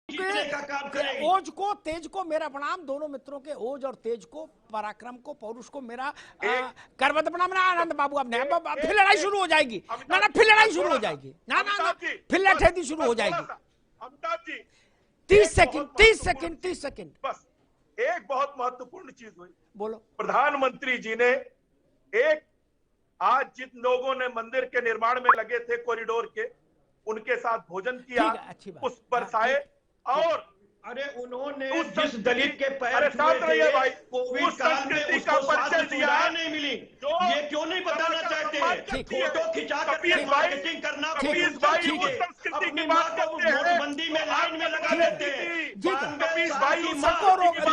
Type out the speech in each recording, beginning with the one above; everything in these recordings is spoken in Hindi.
जीतने का काम करेगी। ओज को तेज को मेरा प्रणाम, दोनों मित्रों के ओज और तेज को, पराक्रम को, पौरुष को मेरा करवत प्रणाम। आनंद बाबू अब फिर लड़ाई शुरू हो जाएगी। ना ना फिर लड़ाई शुरू हो जाएगी। ना ना ना फिर लठेदी शुरू हो जाएगी। Amitabh ji 30 second 30 second 30 second. बस एक बहुत महत्वपूर्ण चीज हुई, बोलो। प्रधानमंत्री जी ने एक आज जिन लोगों ने मंदिर के निर्माण में लगे थे कॉरिडोर के, उनके साथ भोजन किया, अच्छी बात। उस पर साए और अरे उन्होंने जिस दलित के पैर साथ रहिए भाई, कोविड काल में उसको स्वास्थ्य सुविधाएं नहीं मिली, ये क्यों नहीं बताना चाहते हैं? फोटो खिंचा करके मार्केटिंग करना, अपनी माँ को नोटबंदी में लाइन में लगा देते हैं।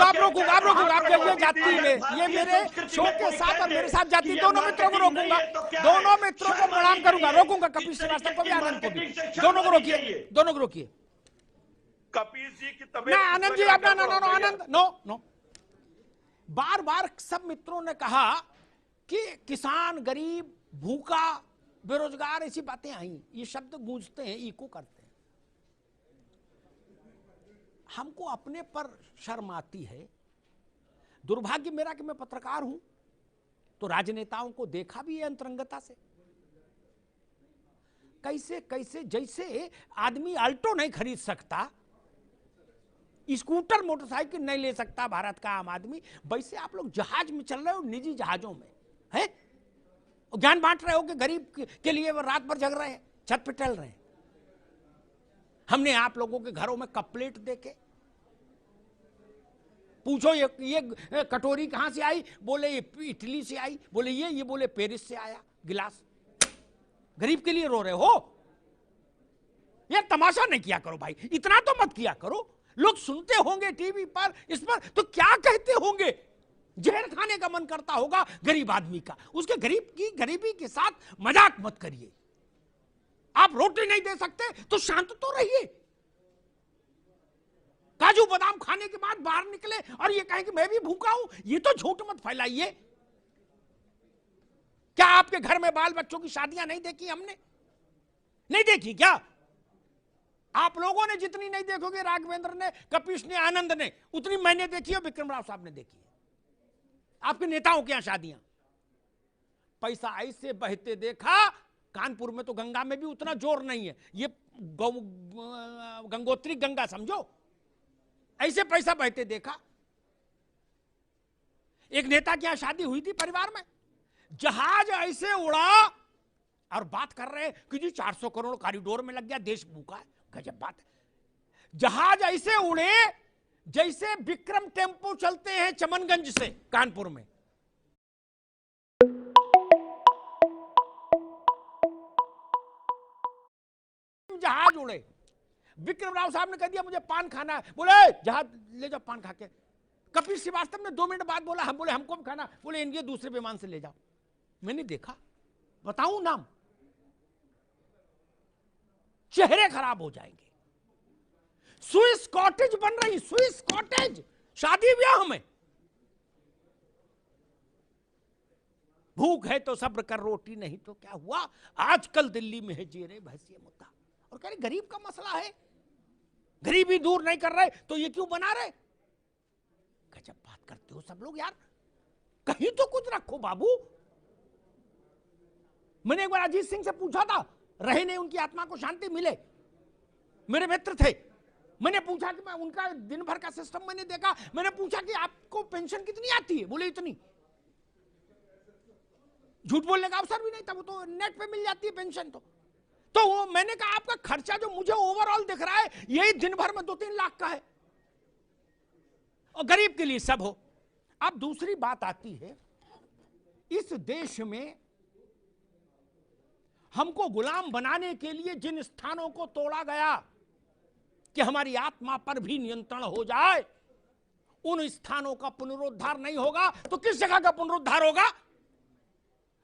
आप रोकूंगा जाति में, ये मेरे शो के साथ और मेरे साथ जाति दोनों मित्रों को रोकूंगा, दोनों मित्रों को प्रणाम करूंगा, रोकूंगा कपिल श्रीवास्तव को भी, आनंद को भी, दोनों को रोकिए, दोनों को रोकिए। कपिल जी की तबीयत, आनंद जी अपना आनंद नो। बार बार सब मित्रों ने कहा कि किसान, गरीब, भूखा, बेरोजगार, ऐसी बातें आई, ये शब्द गूंजते हैं, इको करते हैं। हमको अपने पर शर्म आती है। दुर्भाग्य मेरा कि मैं पत्रकार हूं, तो राजनेताओं को देखा भी है अंतरंगता से, कैसे कैसे जैसे आदमी अल्टो नहीं खरीद सकता, स्कूटर मोटरसाइकिल नहीं ले सकता भारत का आम आदमी, वैसे आप लोग जहाज में चल रहे हो, निजी जहाजों में है, ज्ञान बांट रहे हो कि गरीब के लिए वो रात भर जग रहे हैं, छत पे टहल रहे हैं। हमने आप लोगों के घरों में कप प्लेट देके पूछो ये कटोरी कहां से आई, बोले ये इटली से आई, बोले ये बोले पेरिस से आया गिलास। गरीब के लिए रो रहे हो यार, तमाशा नहीं किया करो भाई, इतना तो मत किया करो। लोग सुनते होंगे टीवी पर, इस पर, तो क्या कहते होंगे? जहर खाने का मन करता होगा गरीब आदमी का, उसके गरीबी के साथ मजाक मत करिए। आप रोटी नहीं दे सकते तो शांत तो रहिए। काजू बादाम खाने के बाद बाहर निकले और ये कहें कि मैं भी भूखा हूं, ये तो झूठ मत फैलाइए। क्या आपके घर में बाल बच्चों की शादियां नहीं देखी हमने? नहीं देखी क्या? आप लोगों ने जितनी नहीं देखोगे, राघवेंद्र ने, कपिश ने, आनंद ने, उतनी मैंने देखी है, विक्रम राव साहब ने देखी है। आपके नेताओं के यहां शादियां, पैसा ऐसे बहते देखा। कानपुर में तो गंगा में भी उतना जोर नहीं है, ये गंगोत्री गंगा समझो, ऐसे पैसा बहते देखा। एक नेता के यहां शादी हुई थी परिवार में, जहाज ऐसे उड़ा और बात कर रहे कि जी 400 करोड़ कॉरिडोर में लग गया, देश भूखा है। गजब बात है। जहाज ऐसे उड़े जैसे विक्रम टेम्पो चलते हैं चमनगंज से कानपुर में। जहाज उड़े। विक्रम राव साहब ने कह दिया मुझे पान खाना है, बोले जहाज ले जाओ पान खा के। कपिल श्रीवास्तव ने 2 मिनट बाद बोला, हम बोले हमको भी खाना, बोले इनके दूसरे विमान से ले जाओ। मैंने देखा, बताऊं नाम, चेहरे खराब हो जाएंगे। स्विस कॉटेज बन रही, स्विस कॉटेज शादी ब्याह में। भूख है तो सब्र कर, रोटी नहीं तो क्या हुआ। आजकल दिल्ली में है जेरे भैंसिया मुद्दा, और कह रहे गरीब का मसला है, गरीबी दूर नहीं कर रहे तो ये क्यों बना रहे। गजब बात करते हो सब लोग यार, कहीं तो कुछ रखो बाबू। मैंने एक बार अजीत सिंह से पूछा था, रहे नहीं, उनकी आत्मा को शांति मिले, मेरे मित्र थे। मैंने पूछा कि मैं उनका दिन भर का सिस्टम मैंने देखा, मैंने पूछा कि आपको पेंशन कितनी आती है, बोले इतनी। झूठ बोलने का अवसर भी नहीं था, वो तो नेट पे मिल जाती है पेंशन। तो वो मैंने कहा आपका खर्चा जो मुझे ओवरऑल दिख रहा है यही दिन भर में 2-3 लाख का है, और गरीब के लिए सब हो। अब दूसरी बात आती है, इस देश में हमको गुलाम बनाने के लिए जिन स्थानों को तोड़ा गया कि हमारी आत्मा पर भी नियंत्रण हो जाए, उन स्थानों का पुनरुद्धार नहीं होगा तो किस जगह का पुनरुद्धार होगा?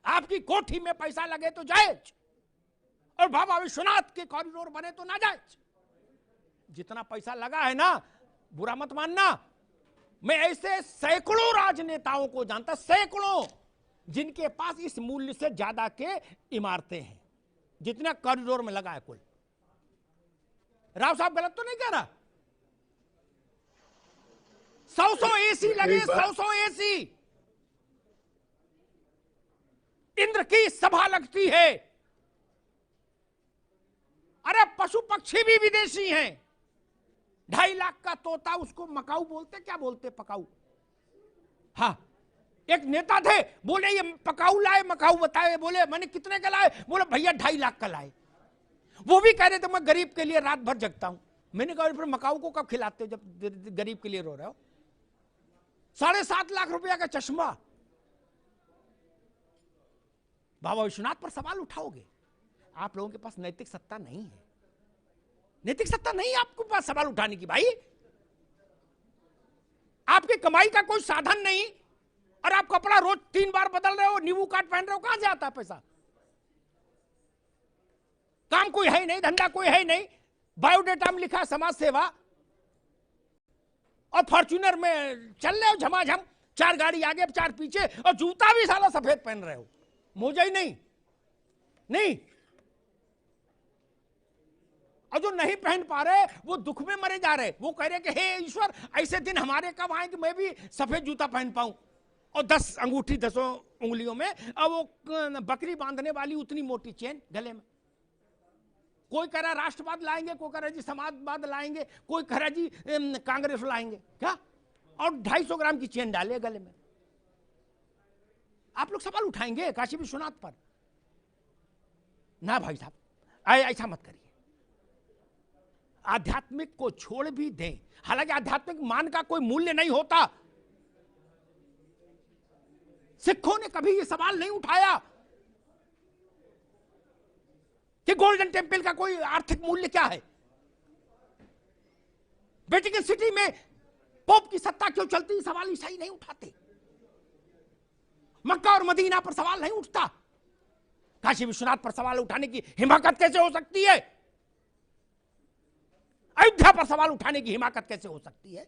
आपकी कोठी में पैसा लगे तो जायज, और बाबा विश्वनाथ के कॉरिडोर बने तो ना जायज। जितना पैसा लगा है ना, बुरा मत मानना, मैं ऐसे सैकड़ों राजनेताओं को जानता, सैकड़ों, जिनके पास इस मूल्य से ज्यादा के इमारतें हैं जितना कॉरिडोर में लगा है कुल। राव साहब गलत तो नहीं कह रहा, 100 एसी लगे, 100 एसी। इंद्र की सभा लगती है। अरे पशु पक्षी भी विदेशी हैं। 2.5 लाख का तोता, उसको मकाऊ बोलते, क्या बोलते पकाऊ? हाँ, एक नेता थे, बोले ये पकाऊ लाए, मकाऊ बताए, बोले मैंने कितने का लाए? बोले भैया 2.5 लाख का लाए। वो भी कह रहे थे मैं गरीब के लिए रात भर जगता हूं। मैंने कहा फिर मकाऊ को कब खिलाते हो जब गरीब के लिए रो रहे हो? 7.5 लाख रुपया का चश्मा। बाबा विश्वनाथ पर सवाल उठाओगे? आप लोगों के पास नैतिक सत्ता नहीं है। नैतिक सत्ता नहीं है आपके पास सवाल उठाने की। भाई आपकी कमाई का कोई साधन नहीं और आप कपड़ा रोज 3 बार बदल रहे हो, नींबू काट पहन रहे हो, कहां से आता है पैसा? काम कोई है नहीं, धंधा कोई है नहीं, बायोडेटा में लिखा समाज सेवा, और फॉर्च्यूनर में चल रहे हो झमाझम, 4 गाड़ी आगे 4 पीछे, और जूता भी साला सफेद पहन रहे हो, मोजा ही नहीं। और जो नहीं पहन पा रहे वो दुख में मरे जा रहे। वो कह रहे कि हे ईश्वर, ऐसे दिन हमारे कब आए कि मैं भी सफेद जूता पहन पाऊं, और 10 अंगूठी 10 उंगलियों में, और वो बकरी बांधने वाली उतनी मोटी चेन गले में। कोई कह रहा राष्ट्रवाद लाएंगे, कोई कह रहा जी समाजवाद लाएंगे, कोई कह रहा जी कांग्रेस लाएंगे, क्या? और 250 ग्राम की चेन डाले गले में। आप लोग सवाल उठाएंगे काशी विश्वनाथ पर? ना भाई साहब, ऐसा मत करिए। आध्यात्मिक को छोड़ भी दें। हालांकि आध्यात्मिक मान का कोई मूल्य नहीं होता। सिखों ने कभी यह सवाल नहीं उठाया कि गोल्डन टेम्पल का कोई आर्थिक मूल्य क्या है। वेटिकन सिटी में पोप की सत्ता क्यों चलती, सवाल ईसाई नहीं उठाते। मक्का और मदीना पर सवाल नहीं उठता। काशी विश्वनाथ पर सवाल उठाने की हिमाकत कैसे हो सकती है? अयोध्या पर सवाल उठाने की हिमाकत कैसे हो सकती है?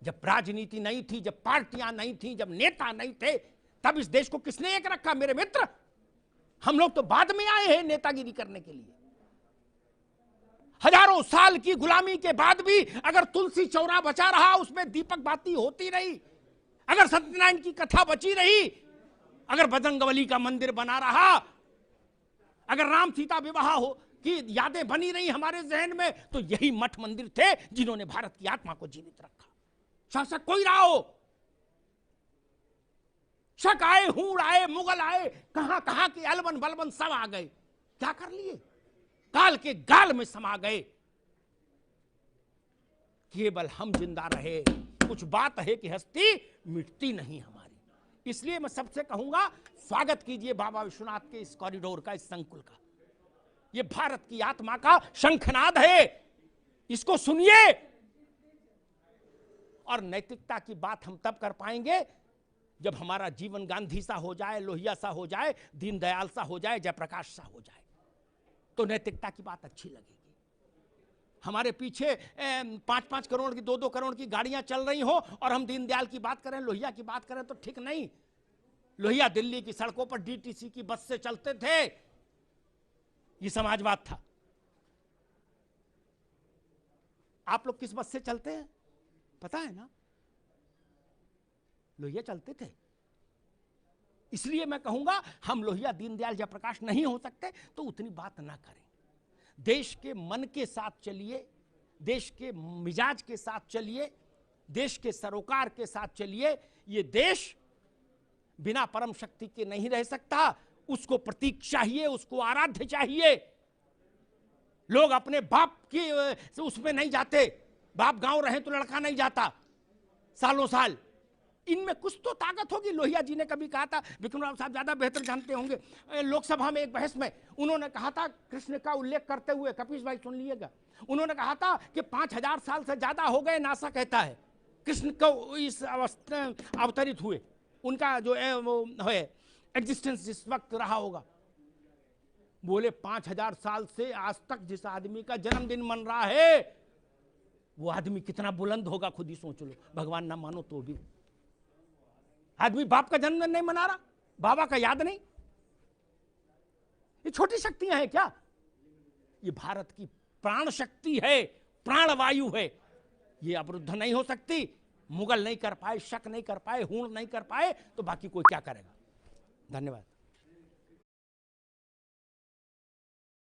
जब राजनीति नहीं थी, जब पार्टियां नहीं थी, जब नेता नहीं थे, तब इस देश को किसने एक रखा मेरे मित्र? हम लोग तो बाद में आए हैं नेतागिरी करने के लिए। हजारों साल की गुलामी के बाद भी अगर तुलसी चौरा बचा रहा, उसमें दीपक बाती होती रही, अगर सत्यनारायण की कथा बची रही, अगर बजरंगबली का मंदिर बना रहा, अगर राम सीता विवाह हो की यादें बनी रही हमारे जहन में, तो यही मठ मंदिर थे जिन्होंने भारत की आत्मा को जीवित रखा। शासक कोई रहा हो, शक आए, हूड़ आए, मुगल आए, कहां कहां के अलवन बलवन सब आ गए, क्या कर लिए? काल के गाल में समा गए। केवल हम जिंदा रहे। कुछ बात है कि हस्ती मिटती नहीं हमारी। इसलिए मैं सबसे कहूंगा, स्वागत कीजिए बाबा विश्वनाथ के इस कॉरिडोर का, इस संकुल का। ये भारत की आत्मा का शंखनाद है, इसको सुनिए। और नैतिकता की बात हम तब कर पाएंगे जब हमारा जीवन गांधी सा हो जाए, लोहिया सा हो जाए, दीनदयाल सा हो जाए, जयप्रकाश सा हो जाए, तो नैतिकता की बात अच्छी लगेगी। हमारे पीछे 5-5 करोड़ की, 2-2 करोड़ की गाड़ियां चल रही हो और हम दीनदयाल की बात करें, लोहिया की बात करें, तो ठीक नहीं। लोहिया दिल्ली की सड़कों पर डीटीसी की बस से चलते थे, ये समाजवाद था। आप लोग किस बस से चलते हैं पता है ना? लोहिया चलते थे। इसलिए मैं कहूंगा, हम लोहिया दीनदयाल जयप्रकाश नहीं हो सकते तो उतनी बात ना करें। देश के मन के साथ चलिए, देश के मिजाज के साथ चलिए, देश के सरोकार के साथ चलिए। ये देश बिना परम शक्ति के नहीं रह सकता। उसको प्रतीक चाहिए, उसको आराध्य चाहिए। लोग अपने बाप की उसमें नहीं जाते। बाप गांव रहे तो लड़का नहीं जाता सालों साल। इनमें कुछ तो ताकत होगी। लोहिया जी ने कभी कहा था, विक्रम राव साहब ज्यादा बेहतर जानते होंगे, लोकसभा में एक बहस में उन्होंने कहा था, कृष्ण का उल्लेख करते हुए, कपीश भाई सुन लीजिएगा, उन्होंने कहा था कि 5000 साल से ज्यादा हो गए, नासा कहता है, कृष्ण को इस अवस्था अवतरित हुए। उनका जो है वो है एग्जिस्टेंस जिस वक्त रहा होगा। बोले 5000 साल से आज तक जिस आदमी का जन्मदिन मन रहा है, वो आदमी कितना बुलंद होगा खुद ही सोच लो। भगवान ना मानो तो भी आदमी बाप का जन्मदिन नहीं मना रहा, बाबा का याद नहीं। ये छोटी शक्तियां हैं क्या? ये भारत की प्राण शक्ति है, प्राण वायु है। ये अवरुद्ध नहीं हो सकती। मुगल नहीं कर पाए, शक नहीं कर पाए, हूण नहीं कर पाए, तो बाकी कोई क्या करेगा। धन्यवाद।